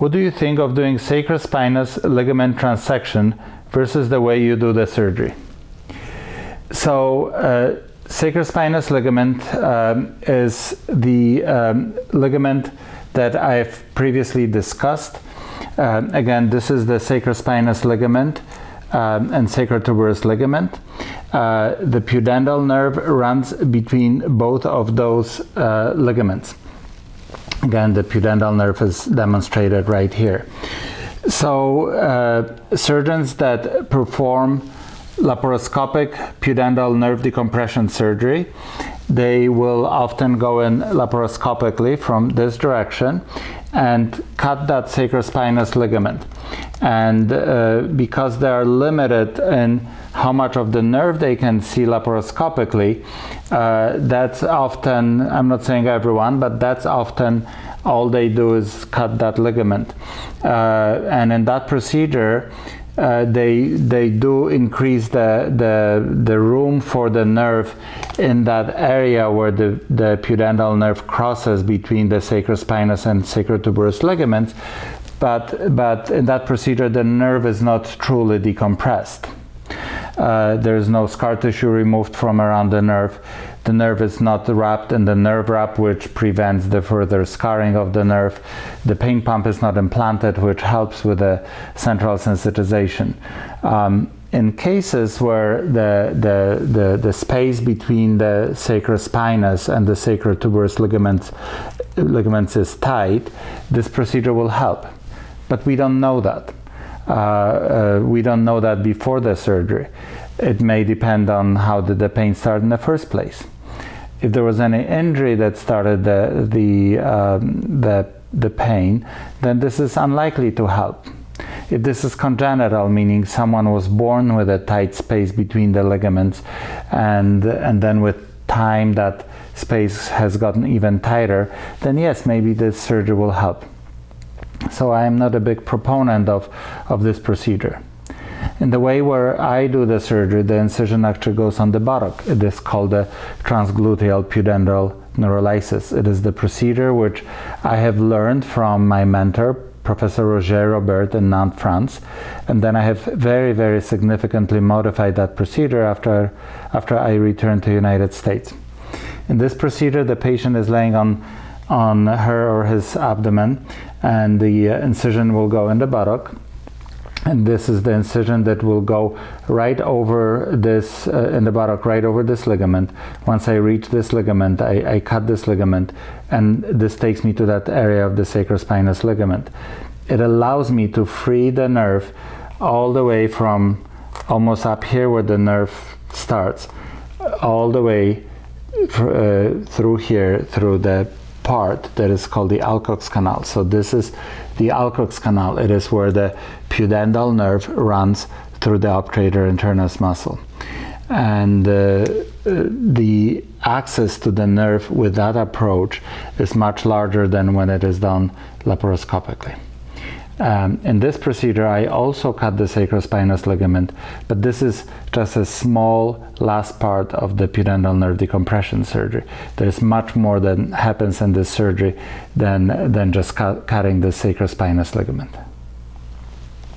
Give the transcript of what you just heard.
What do you think of doing sacrospinous ligament transection versus the way you do the surgery? So sacrospinous ligament is the ligament that I've previously discussed. Again, this is the sacrospinous ligament and sacrotuberous ligament. The pudendal nerve runs between both of those ligaments. Again, the pudendal nerve is demonstrated right here. So surgeons that perform laparoscopic pudendal nerve decompression surgery, they will often go in laparoscopically from this direction and cut that sacrospinous ligament. And because they are limited in how much of the nerve they can see laparoscopically, that's often, I'm not saying everyone, but that's often all they do is cut that ligament. And in that procedure, they do increase the room for the nerve in that area where the pudendal nerve crosses between the sacrospinous and sacrotuberous ligaments, but in that procedure the nerve is not truly decompressed. There is no scar tissue removed from around the nerve. The nerve is not wrapped in the nerve wrap, which prevents the further scarring of the nerve. The pain pump is not implanted, which helps with the central sensitization. In cases where the space between the sacrospinous and the sacrotuberous ligaments is tight, this procedure will help. But we don't know that. We don't know that before the surgery. It may depend on how did the pain start in the first place. If there was any injury that started the pain, then this is unlikely to help. If this is congenital, meaning someone was born with a tight space between the ligaments, and then with time that space has gotten even tighter, then yes, maybe this surgery will help. So I am not a big proponent of this procedure. In the way where I do the surgery, the incision actually goes on the buttock. It is called the Transgluteal Pudendal Neurosis. It is the procedure which I have learned from my mentor, Professor Roger Robert in Nantes, France, and then I have very, very significantly modified that procedure after I returned to the United States. In this procedure, the patient is laying on her or his abdomen, and the incision will go in the buttock. And this is the incision that will go right over this, in the buttock, right over this ligament. Once I reach this ligament, I cut this ligament, and this takes me to that area of the sacrospinous ligament. It allows me to free the nerve all the way from almost up here where the nerve starts, all the way through here, through the part that is called the Alcock's canal. So this is the Alcock's canal. It is where the pudendal nerve runs through the obturator internus muscle. And the access to the nerve with that approach is much larger than when it is done laparoscopically. In this procedure, I also cut the sacrospinous ligament, but this is just a small last part of the pudendal nerve decompression surgery. There's much more that happens in this surgery than just cutting the sacrospinous ligament.